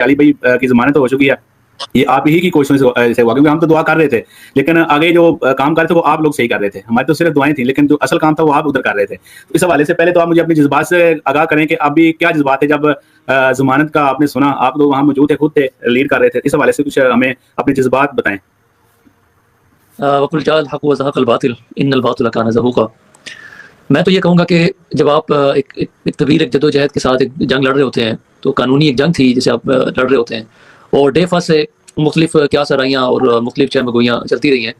अली भाई की जमानत हो चुकी है, ये आप ही की कोशिशों से हुआ, क्योंकि हम तो दुआ कर रहे थे, लेकिन आगे जो काम कर रहे थे वो आप लोग सही कर रहे थे, हमारी तो सिर्फ दुआएं थी, लेकिन जो असल काम था वो आप उधर कर रहे थे। तो इस हवाले से पहले तो आप मुझे अपने जज्बात से आगाह करें कि अभी क्या जज्बात थे जब जमानत का आपने सुना, आप लोग वहाँ मौजूद थे, खुद थे, लीड कर रहे थे, इस हवाले से कुछ हमें अपने जज्बात बताएं। वकुल जाल हक व ज़हक़ल बातिल इन्नल बातिल कान ज़हूक़ा। मैं तो ये कहूँगा कि जब आप एक तवील एक जदोजहद के साथ एक जंग लड़ रहे होते हैं, तो कानूनी एक जंग थी जिसे आप लड़ रहे होते हैं, और डे फर्स्ट से मुख्तलिफ क्या सराइयाँ और मुख्तलिफ चहमगोइयाँ चलती रही हैं,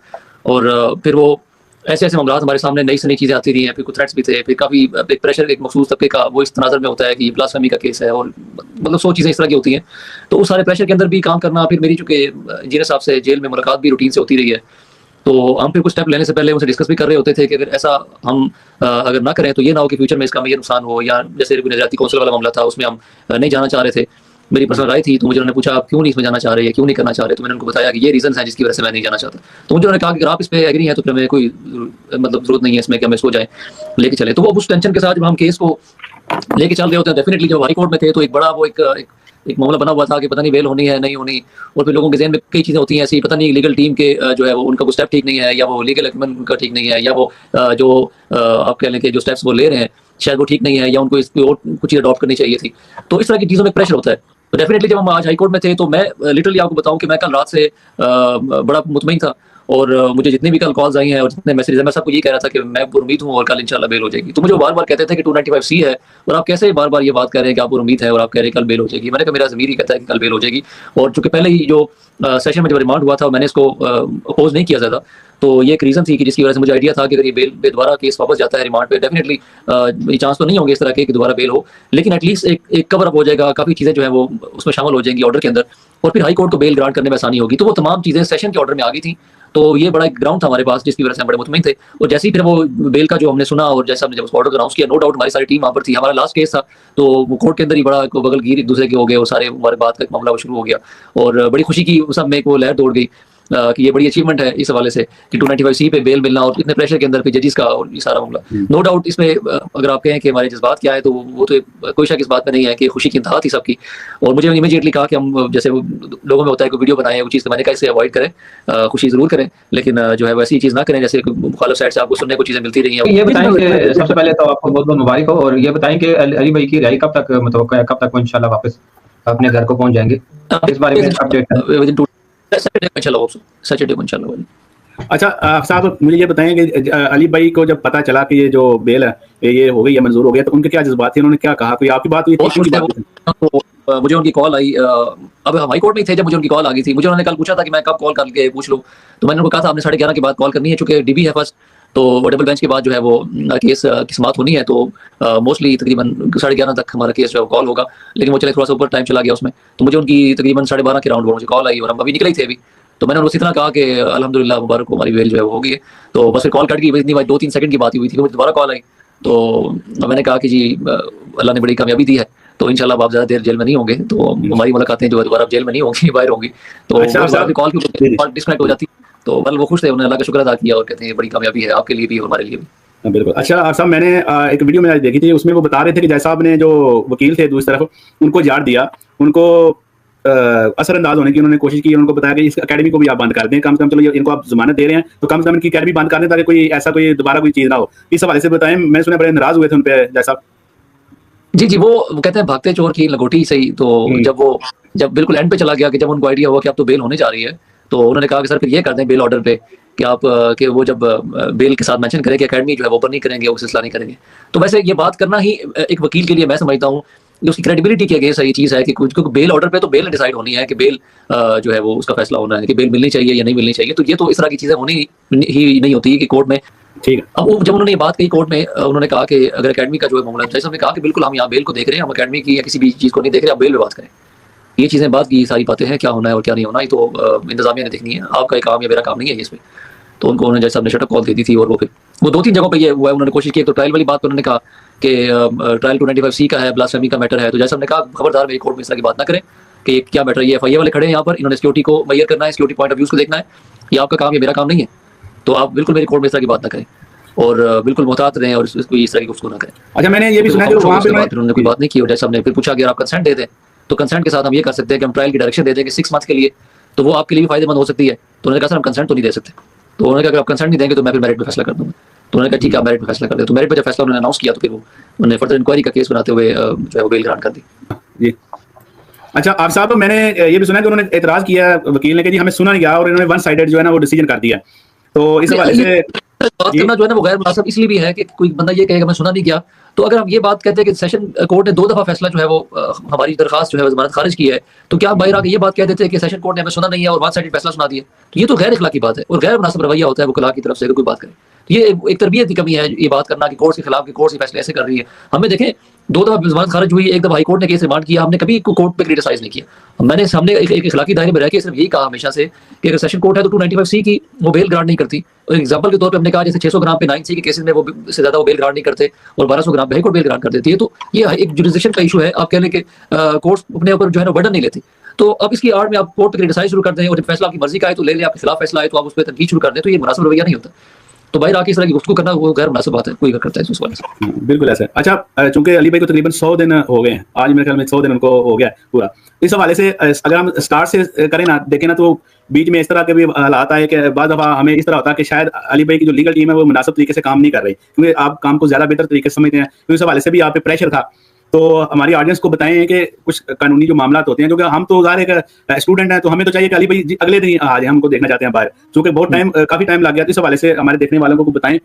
और फिर वो ऐसे ऐसे मामलात हमारे सामने नई से नई चीज़ें आती रही हैं, फिर कुछ थ्रेट्स भी थे, फिर काफ़ी एक प्रेशर एक मखसूस तबके का वो इस तनाज़र में होता है कि ब्लास्फेमी का केस है, और मतलब 100 चीज़ें इस तरह की होती हैं। तो उस सारे प्रेशर के अंदर भी काम करना, फिर मेरी चूँकि इंजीनियर साहब से जेल में मुलाकात भी रूटीन से होती रही है, तो हम फिर कुछ स्टेप लेने से पहले उनसे डिस्कस भी कर रहे होते थे कि अगर ऐसा हम अगर ना करें तो ये ना हो कि फ्यूचर में इसका ये नुकसान हो, या जैसे नज़ारती कौंसिल वाला मामला था उसमें हम नहीं जाना चाह रहे थे। मेरी पर्सनल राय थी, तो मुझे उन्होंने पूछा आप क्यों नहीं इसमें जाना चाह रहे हैं, क्यों नहीं करना चाह रहे, तो मैंने उनको बताया कि ये रीजन है जिसकी वजह से मैं नहीं जाना चाहता। तो मुझे उन्होंने कहा कि अगर आप इस पे एग्री हैं तो फिर हमें कोई मतलब जरूरत नहीं है इसमें कि हम इसको जाए लेके चले। तो वो उस टेंशन के साथ जब हम केस को लेके चल रहे होते हैं, डेफिनेटली जब हाई कोर्ट में थे तो एक बड़ा वो एक मामला बना हुआ था कि पता नहीं बेल होनी है नहीं होनी, और फिर लोगों के ज़हन में कई चीज़ें होती हैं ऐसी, पता नहीं लीगल टीम के जो है वो उनका कोई स्टेप ठीक नहीं है, या वो लीगल एक्विपमेंट उनका ठीक नहीं है, या वो जो आप कह लें कि जो स्टेप्स वो ले रहे हैं शायद वो ठीक नहीं है, या उनको इसकी और कुछ चीज़ अडॉप्ट करनी चाहिए थी। तो इस तरह की चीज़ों में प्रेशर होता है। तो डेफिनेटली जब हम आज हाई कोर्ट में थे तो मैं लिटरली आपको बताऊं कि मैं कल रात से बड़ा मुतमईन था, और मुझे जितनी भी कल कॉल्स आई हैं और जितने मैसेज हैं, मैं सबको ये कह रहा था कि मैं उम्मीद हूँ और कल इंशाल्लाह बेल हो जाएगी। तो मुझे बार बार कहते थे कि 295C है, और आप कैसे बार बार ये बात कह रहे हैं कि आपको उम्मीद है और आप कह रहे हैं कल बेल हो जाएगी। मैंने कहा मेरा ज़मीर ही कहता है कि कल बेल हो जाएगी, और चूंकि पहले ही जो सेशन में जब रिमांड हुआ था मैंने इसको अपोज नहीं किया ज़्यादा, तो ये एक रीज़न थी कि जिसकी वजह से मुझे आइडिया था कि अगर ये बेल पे दोबारा केस वापस जाता है रिमांड पे, डेफिनेटली ये चांस तो नहीं होंगे इस तरह के कि दोबारा बेल हो, लेकिन एटलीस्ट एक कवर अप हो जाएगा, काफ़ी चीज़ें जो है वो उसमें शामिल हो जाएंगी ऑर्डर के अंदर, और फिर हाई कोर्ट को बेल ग्रांट करने में आसानी होगी। तो वो तमाम चीज़ें सेशन के ऑर्डर में आ गई थी, तो ये बड़ा एक ग्राउंड था हमारे पास जिसकी वजह से हम बड़े मुतमईन थे। और जैसे ही फिर वो बेल का जो हमने सुना और जैसे हमने जब उसको ऑर्डर अनाउंस किया, नो डाउट हमारी सारी टीम वहाँ पर थी, हमारा लास्ट केस था, तो वो कोर्ट के अंदर ही बड़ा बगलगीर एक दूसरे के हो गए, और सारे हमारे बात का एक मामला शुरू हो गया, और बड़ी खुशी की सब में एक वो लहर दौड़ गई कि ये बड़ी अचीवमेंट है इस हवाले से कि 295C पे बेल मिलना, और इतने प्रेशर के अंदर फिर जजेस का और ये सारा मामला। नो डाउट इसमें अगर आप कहें कि हमारे जज्बात क्या है, तो वो तो कोई शक इस बात में नहीं है कि खुशी की इंतहा थी सबकी। और मुझे इमीडिएटली कहा कि हम जैसे लोगों में होता है कोई वीडियो बनाएं, वो चीज़ तो मैंने कहा इसे अवॉइड करें, खुशी जरूर करें, लेकिन जो है वैसी चीज़ ना करें जैसे मुखालिफ साइड से आपको सुनने को चीज़ें मिलती रही हैं। ये बताएं कि सबसे पहले तो आपको बहुत बहुत मुबारक हो, और ये बताएं कि अली भाई की रिहाई कब तक मुतवक्का है, कब तक वो इंशाल्लाह वापस अपने घर को पहुंच जाएंगे, इस बारे में अपडेट सैटरडे को इंशाल्लाह। अच्छा साहब मुझे ये बताएं कि अली भाई को जब पता चला कि ये जो बेल है ये हो गई है, मंजूर हो गया, तो उनके क्या जज्बात थे, उन्होंने क्या कहा, कोई आपकी बात हुई थी? मुझे उनकी कॉल आई, अब हम हाई कोर्ट में थे जब मुझे उनकी कॉल आ गई थी, मुझे उन्होंने कल पूछा था कि मैं कब कॉल करके पूछ लूँ, तो मैंने उनको कहा था आपने 11:30 के बाद कॉल करनी है, चूंकि डीबी है फर्स्ट, तो डबल बेंच के बाद जो है वो केस की समाप्त होनी है, तो मोस्टली तकरीबन 11:30 तक हमारा केस जो है कॉल होगा, लेकिन वो चले थोड़ा सा ऊपर टाइम चला गया उसमें, तो मुझे उनकी तकरीबन 12:30 के राउंड मुझे कॉल आई, और हम अभी निकले ही थे अभी, तो मैंने उनको इतना कहा कि अल्हम्दुलिल्लाह मुबारक हो, हमारी बेल जो है वो हो गई है। तो बस फिर कॉल कट गई, इतनी बात 2-3 सेकंड की बात हुई थी, मुझे दोबारा कॉल आई, तो मैंने कहा कि जी अल्लाह ने बड़ी कामयाबी दी है, तो इंशाल्लाह आप ज़्यादा देर जेल में नहीं होंगे, तो हमारी मुलाकातें जो है दोबारा जेल में नहीं होंगी, बाहर होंगी। तो कॉल डिस्कनेक्ट हो जाती, तो बल वो खुश थे, उन्होंने अल्लाह का शुक्र अदा किया और कहते हैं बड़ी कामयाबी है आपके लिए भी और हमारे लिए भी। बिल्कुल। अच्छा साहब मैंने एक वीडियो में देखी थी, उसमें वो बता रहे थे कि जैसा आपने जो वकील थे दूसरी तरफ उनको झाड़ दिया, उनको असरअंदाज होने की उन्होंने कोशिश की, उनको बताया कि इस अकेडमी को भी आप बंद कर दें, कम से कम चलो इनको आप जमानत दे रहे हैं तो कम से कम इनकी अकेडमी बंद कर दें ताकि कोई ऐसा कोई दोबारा कोई चीज़ ना हो, इस हवाले से बताएं। मैंने सुना बड़े नाराज हुए थे उन पे जैसा। जी वो कहते हैं भागते चोर की लंगोटी सही, तो जब बिल्कुल एंड पे चला गया कि जब उनको आइडिया हुआ कि अब तो बेल होने जा रही है, तो उन्होंने कहा कि सर फिर ये कर दें बेल ऑर्डर पे कि आप कि वो जब बेल के साथ मेंशन करें कि अकेडमी जो है वो ओपन नहीं करेंगे, वो सिलसिला नहीं करेंगे। तो वैसे ये बात करना ही एक वकील के लिए मैं समझता हूँ उसकी क्रेडिबिलिटी के अगेंस्ट सही चीज़ है कि कुछ क्योंकि बेल ऑर्डर पे तो बेल डिसाइड होनी है कि बेल जो है वो उसका फैसला होना है कि बेल मिलनी चाहिए या नहीं मिलनी चाहिए, तो ये तो इस तरह की चीज़ें होनी ही नहीं होती कि कोर्ट में। ठीक है। अब जब उन्होंने ये बात कही कोर्ट में, उन्होंने कहा कि अगर अकेडमी का जो है मामला, जैसे हमने कहा कि बिल्कुल हम यहाँ बेल को देख रहे हैं, हम अकेडमी की या किसी भी चीज़ को नहीं देख रहे, आप बेल पे बात करें। ये चीज़ें बात की सारी बातें हैं, क्या होना है और क्या नहीं होना, ये तो इंतजामिया ने देखनी है, आपका एक काम या मेरा काम नहीं है इसमें। तो उनको उन्होंने जैसे हमने शटअप कॉल दे दी थी, और वो फिर वो 2-3 जगहों पे ये हुआ है, उन्होंने कोशिश की। तो ट्रायल वाली बात पर उन्होंने कहा कि ट्रायल 295C का है, ब्लास्फेमी का मैटर है, तो जैसे हमने कहा खबरदार मेरी कोर्ट में इस तरह की बात ना करें कि क्या मैटर, ये FIA वाले खड़े हैं यहाँ पर, इन्होंने सिक्योरिटी को मैयर करना है, सिक्योरिटी पॉइंट ऑफ व्यूज़ को देखना है, ये आपका काम या मेरा काम नहीं है, तो आप बिल्कुल मेरी कोर्ट में इस तरह की बात ना करें और बिल्कुल मोहतात रहें और इस तरह की उसको ना करें। अच्छा मैंने ये भी सुना कि वहाँ पे उन्होंने कोई बात नहीं की, और जैसे हमने फिर पूछा कि आप कंसेंट दे दें, तो कंसेंट के साथ हम ये कर सकते हैं कि हम ट्रायल की डायरेक्शन दे देंगे 6 मंथ के लिए, तो वो आपके लिए भी फायदेमंद हो सकती है। तो उन्होंने कहा सर हम कंसेंट तो नहीं दे सकते। तो उन्होंने कहा अगर आप कंसेंट नहीं देंगे तो मैं फिर मेरिट पे फैसला कर दूंगा। तो उन्होंने कहा ठीक है आप मेरिट पे फैसला कर दे। तो मेरिट पे जब फैसला उन्होंने अनाउंस किया तो फिर वो उन्होंने फर्दर इंक्वायरी का केस बनाते हुए जो है वो बेल ग्रांट कर दी। जी अच्छा आप साहब, मैंने ये भी सुना कि उन्होंने एतराज किया वकील ने कि जी हमें सुना नहीं गया और इन्होंने वन साइडेड जो है ना वो डिसीजन कर दिया। तो इस हवाले से बात करना जो है ना वो गैर मुनासिब इसलिए भी है कि कोई बंदा ये कहेगा मैं सुना नहीं गया। तो अगर हम ये बात कहते हैं कि सेशन कोर्ट ने 2 दफा फैसला जो है वो हमारी दरखास्त जो है जमानत खारिज की है, तो क्या बाहर आके ये बात कह देते हैं कि सेशन कोर्ट ने हमें सुना नहीं है और वन साइडेड फैसला सुना दिया? तो ये तो गैर इखलाकी बात है और गैर मुनासिब रवैया होता है वकला की तरफ से अगर कोई बात करे। तो ये एक तरबियत की कमी है ये बात करना कि कोर्ट के खिलाफ कि कोर्ट से फैसले ऐसे कर रही है। हमें देखें 2 दफा जमानत खारिज हुई, 1 दफा हाई कोर्ट ने केस रिमांड किया, हमने कभी कोर्ट पे क्रिटिसाइज नहीं किया। हमने एक इखलाकी दायरे में रह के सिर्फ यही कहा हमेशा से कि अगर सेशन कोर्ट है तो 295C की वो बेल ग्रांट नहीं करती। और एग्जांपल के तौर पे हमने कहा जैसे 600 ग्राम पे 9C के केसेस में वो से ज्यादा वो बेल ग्रांट नहीं करते और 1200 ग्राम पे हाई कोर्ट बेल ग्रांट कर देती है। तो ये एक जुरिसडिक्शन का इशू है। आप कह लें कि कोर्ट अपने ऊपर जो है ना बर्डन नहीं लेती। तो अब इसकी आड़ में आप कोर्ट पे क्रिटिसाइज शुरू कर दें और जब फैसला आपकी मर्जी का है तो ले लें, आपके खिलाफ फैसला आए तो आप उस पर तनकीद शुरू कर दें, तो ये मुनासिब रवैया नहीं होता। तो बाहर आके इस तरह की गुफ्तगू करना वो गैर मुनासिब बात है, कोई करता है उस वाले से। बिल्कुल ऐसा। अच्छा चूंकि अली भाई को तकरीबन 100 दिन हो गए हैं, आज मेरे ख्याल में 100 दिन उनको हो गया पूरा। इस हवाले से अगर हम स्टार्ट से करें ना देखें ना तो बीच में इस तरह के भी हालात आए कि बाद दफा हमें इस तरह होता है कि शायद अली भाई की जो लीगल टीम है वो मुनासिब तरीके से काम नहीं कर रही, क्योंकि आप काम को ज्यादा बेहतर तरीके से समझते हैं। तो इस हवाले से भी आप पे प्रेशर था। तो हमारी ऑडियंस को बताएं कि कुछ कानूनी जो मामला होते हैं, क्योंकि हम तो ज़ाहिर एक स्टूडेंट हैं तो हमें तो चाहिए कि अली भाई अगले दिन आ जाए, हमको देखना चाहते हैं बाहर, क्योंकि बहुत टाइम काफी टाइम लग गया। तो इस हवाले से हमारे देखने वालों को बताएं।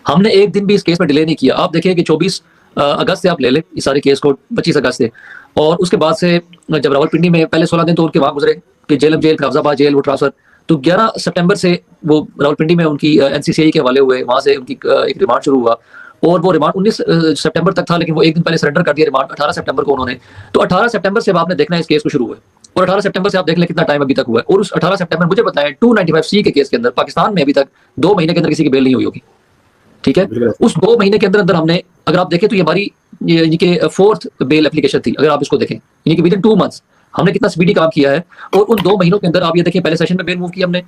हमने एक दिन भी इस केस में डिले नहीं किया। आप देखिए कि 24 अगस्त से आप ले लें इस सारे केस को, 25 अगस्त से, और उसके बाद से जब रावलपिंडी में पहले 16 दिन तो उनके वहां गुजरे कि जेल फैजाबाद जेल वो ट्रांसफर, तो 11 सितंबर से वो रावलपिंडी में उनकी NCCI के हवाले हुए, वहां से उनकी एक रिमांड शुरू हुआ और वो रिमांड 19 सितंबर तक था, लेकिन वो एक दिन पहले सरेंडर कर दिया रिमांड 18 सितंबर को उन्होंने। तो 18 सितंबर से आपने देखना है इस केस को शुरू हुए और 18 सितंबर से आप देख लें कितना टाइम अभी तक हुआ है। और उस 18 सितंबर मुझे बताएं 295C के केस के अंदर पाकिस्तान में अभी तक 2 महीने के अंदर किसी की बेल नहीं हुई होगी। ठीक है, उस 2 महीने के अंदर अंदर हमने, अगर आप देखें तो ये हमारी यानी कि 4th बेल एप्लीकेशन थी। अगर आप इसको देखें यानी कि विदिन 2 मंथ्स हमने कितना स्पीडी काम किया है। और उन 2 महीनों के अंदर आप ये देखिए पहले सेशन में बेल मूव की हमने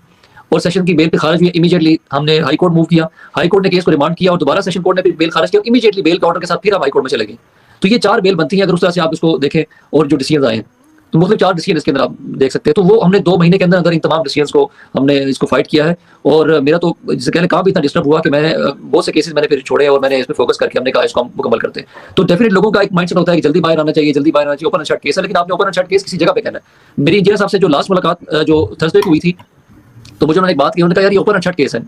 और सेशन की बेल पे खारिज हुई, इमीडिएटली हमने हाई कोर्ट मूव किया, हाई कोर्ट ने केस को रिमांड किया और दोबारा सेशन कोर्ट ने फिर बेल खारिज किया, इमीडिएटली बेल का ऑर्डर के साथ फिर हम हाई कोर्ट में चले गए। तो ये 4 बेल बनती है अगर उस तरह से आप इसको देखें। और जो डिसीजन आए हैं तो मुख्तलिफ 4 डिसीजन इसके अंदर आप देख सकते हैं। तो वो हमने 2 महीने के अंदर अंदर इन तमाम डिसीजन को हमने इसको फाइट किया है। और मेरा तो जिसे कहने काम भी इतना डिस्टर्ब हुआ कि मैं बहुत से केसेस मैंने फिर छोड़े और मैंने इस पर फोकस करके हमने कहा इसको हम मुकम्मल करते हैं। तो डेफिनेट लोगों का एक माइंडसेट होता है कि जल्दी बाहर आना चाहिए, जल्दी बाहर आना चाहिए, ओपन एंड शट केस है, लेकिन आपने ओपन एंड शट केस किसी जगह पे कहना है। मेरी इंजीनियर साहब से जो लास्ट मुलाकात जो थर्सडे को हुई थी तो मुझे उन्होंने एक बात की, उन्होंने कहा यार ये ओपन एंड शट केस है।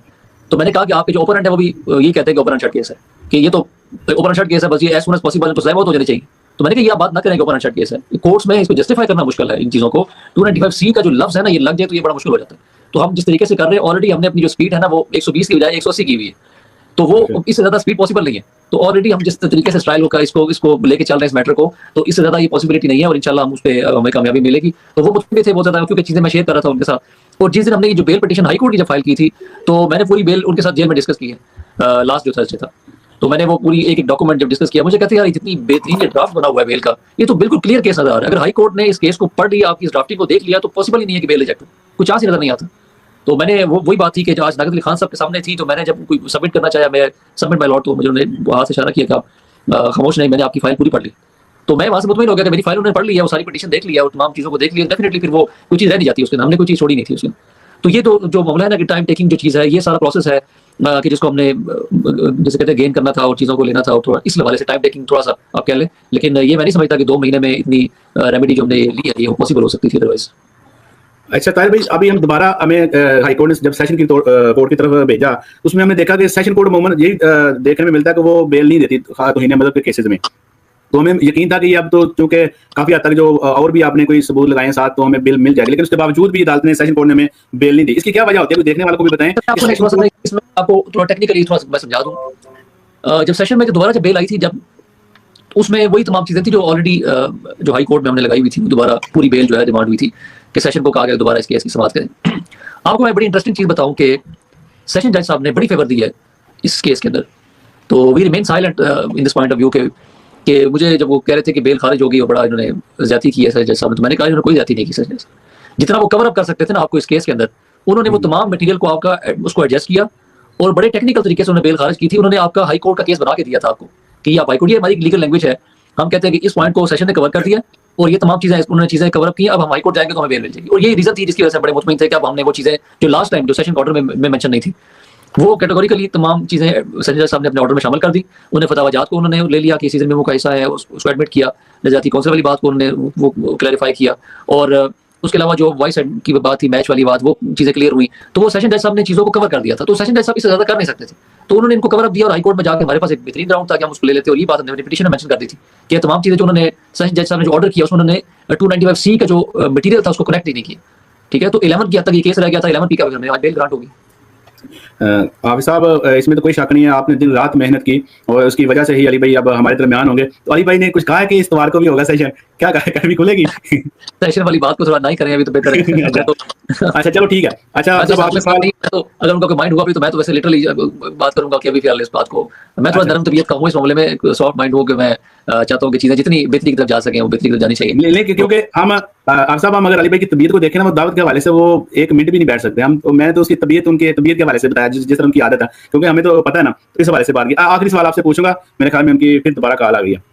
तो मैंने कहा कि आपके जो ओपोनेंट है वो भी यही कहते हैं कि ओपन एंड शट केस है, कि ये तो ओपन एंड शट केस है, बस ये एज सून एज पॉसिबल तो ज़ाहिर हो जानी चाहिए। तो मैंने कहा ये आप बात ना करें कि ओपन एंड शट केस है, कोर्ट्स में इसको जस्टिफाई करना मुश्किल है इन चीज़ों को। 295C का जो लफ्ज़ है ना ये लग जाए तो ये बड़ा मुश्किल हो जाता है। तो हम जिस तरीके से कर रहे हैं ऑलरेडी हमने अपनी जो स्पीड है ना वो 120 की बजाय 180 की हुई है, तो वो इससे ज़्यादा स्पीड पॉसिबल नहीं है। तो ऑलरेडी हम जिस तरीके से स्टाइल होगा इसको लेके चल रहे हैं इस मैटर को, तो इससे ज़्यादा ये पॉसिबिलिटी नहीं है और इंशाल्लाह हम उस पर हमें कामयाबी मिलेगी। तो वो मुझे थे बहुत ज़्यादा, क्योंकि चीज़ें मैं शेयर कर रहा था उनके साथ। और जिस दिन हमने ये जो बेल पिटीशन हाई कोर्ट की जब फाइल की थी तो मैंने पूरी बेल उनके साथ जेल में डिस्कस की है लास्ट जो थर्सडे था। तो मैंने वो पूरी एक डॉक्यूमेंट जब डिस्कस किया, मुझे कहते हैं यार जितनी बेहतरीन ये ड्राफ्ट बना हुआ है बेल का, ये तो बिल्कुल क्लियर केस नजर आ रहा है। अगर हाई कोर्ट ने इस केस को पढ़ लिया, आपकी इस ड्राफ्टिंग को देख लिया, तो पॉसिबल ही नहीं है कि बेल रिजेक्ट हो, कुछ चांस ही नजर नहीं आता। तो मैंने वही बात थी कि आज नागत अली खान साहब के सामने थी, तो मैंने जब कोई सबमिट करना चाहा, मैं सबमिट माय लॉर्ड, तो मुझे उन्होंने वहाँ से इशारा किया कि आप खामोश नहीं, मैंने आपकी फाइल पूरी पढ़ ली। तो मैं वहाँ से मुतमईन हो गया कि मेरी फाइल उन्होंने पढ़ ली है, वो सारी पिटीशन देख लिया और तमाम चीज़ों को देख लिया, डेफिनेटली फिर वो कोई चीज़ रह नहीं जाती उसके, हमने कोई चीज़ छोड़ी नहीं थी उसके। तो ये तो जो मामला है ना कि टाइम टेकिंग जो चीज़ है, ये सारा प्रोसेस है कि जिसको हमने जैसे कहते हैं गेन करना था और चीज़ों को लेना था, और थोड़ा इस हवाले से टाइम टेकिंग थोड़ा सा आप कह लें। लेकिन ये मैं नहीं समझता कि 2 महीने में इतनी रेमेडी जो हमने ली है ये पॉसिबल हो सकती थी अदरवाइज। अच्छा ताहिर भाई, अभी हम दोबारा हमें हाई कोर्ट ने जब सेशन की कोर्ट की तरफ भेजा, उसमें हमने देखा कि सेशन कोर्ट अमूमन यही देखने में मिलता है कि वो बेल नहीं देती तौहीन अहमद के केसेस में। तो हमें यकीन था कि ये अब तो चूंकि काफी हद तक जो और भी आपने कोई सबूत लगाए हैं साथ, तो हमें बेल मिल जाएगी, लेकिन उसके बावजूद भी अदालत ने सेशन कोर्ट ने हमें बेल नहीं दी। इसकी क्या वजह होती है, देखने वालों को भी बताएं। इसमें आपको थोड़ा टेक्निकली थोड़ा मैं समझा दूं। जब सेशन में दोबारा जब बेल आई थी, जब उसमें वही तमाम चीजें थी जो ऑलरेडी जो हाई कोर्ट में हमने लगाई हुई थी, दोबारा पूरी बेल जो है डिमांड हुई थी कि सेशन को कहा गया दोबारा इस केस की समाप्त करें। आपको मैं बड़ी इंटरेस्टिंग चीज बताऊं कि सेशन जज साहब ने बड़ी फेवर दी है इस केस के अंदर। तो we remain silent in this point of view कि मुझे जब वो कह रहे थे कि बेल खारिज होगी और बड़ा इन्होंने ज्यादती की है सर जज साहब ने, तो मैंने कहा इन्होंने कोई ज्यादती नहीं की सर जज। जितना वो कवर अप कर सकते थे ना आपको इस केस के अंदर, उन्होंने वो तमाम मटेरियल को आपका उसको एडजस्ट किया और बड़े टेक्निकल तरीके से उन्होंने बेल खारिज की थी। उन्होंने आपका हाई कोर्ट का केस बना के दिया था आपको कि आप हाई कोर्ट, ये हमारी लीगल लैंग्वेज है हम कहते हैं कि इस पॉइंट को सेशन ने कवर कर दिया और ये तमाम चीजें उन्होंने चीजें कवर अप की, अब हम हाई कोर्ट जाएंगे तो हमें बेल मिल जाएगी। और ये रीजन थी जिसकी वजह से बड़े मुतमईन थे कि अब हमने वो चीजें जो लास्ट टाइम जो सेशन ऑर्डर में मेंशन नहीं थी, वो कैटेगोरिकली तमाम चीजें सेशन जज साहब ने अपने ऑर्डर में शामिल कर दी। उन्हें फतावाजात को उन्होंने ले लिया कि सीजन मेमो का हिस्सा है, उसको एडमिट किया, नजाती काउंसिल वाली बात को उन्होंने वो क्लैरिफाई किया, और उसके अलावा जो वॉइस की बात थी, मैच वाली बात, वो चीजें क्लियर हुई। तो वो सेशन जज साहब ने चीजों को कवर कर दिया था, तो सेशन जज साहब इससे ज्यादा कर नहीं सकते थे, तो उन्होंने इनको कवर अप दिया। और हाईकोर्ट में जाकर हमारे पास एक बेहतरीन ग्राउंड था कि हम उसको ले लेते, और ये बात हमने पिटीशन में मेंशन कर दी थी कि तमाम चीजें जो उन्होंने सेशन जज साहब ने जो ऑर्डर किया उसमें उन्होंने 295C का जो मटीरियल था उसको कनेक्ट ही नहीं किया। ठीक है, तो 11 की हद तक ये केस रह गया था, 11P का आज बेल ग्रांट होगी। हाफिज साहब, इसमें तो कोई शक नहीं है, आपने दिन रात मेहनत की और उसकी वजह से ही अली भाई अब हमारे दरमियान होंगे। तो अली भाई ने कुछ कहा है कि इस इतवार को भी होगा सेशन, क्या कहा है, कभी खुलेगी? सेशन वाली बात को थोड़ा नहीं करें अभी तो बेहतर है। अच्छा चलो ठीक है। अच्छा जब आपके साथ तो अगर उनका कोई माइंड हुआ भी तो मैं तो वैसे लिटरली बात करूंगा कि अभी फिलहाल इस बात को मैं थोड़ा नरम तबीयत का हूँ इस मामले में, सॉफ्ट माइंड हो कि मैं चाहता हूँ कि चीजें जितनी बेहतरी की तरफ जा सकें वो बेहतरी की तरफ जानी चाहिए। लेकिन क्योंकि हम आप साहब हम अगर अली भाई की तबीयत को देखें ना, वो दावत के हवाले से वो एक मिनट भी नहीं बैठ सकते हम। मैंने तो उसकी तबीयत उनके तबीयत के हवाले से बताया जिस तरह उनकी आदत है, क्योंकि हमें तो पता है ना। इस हवाले से बात की। आखिरी सवाल आपसे पूछूंगा, मेरे ख्याल में उनकी फिर दोबारा कॉल आ गई है।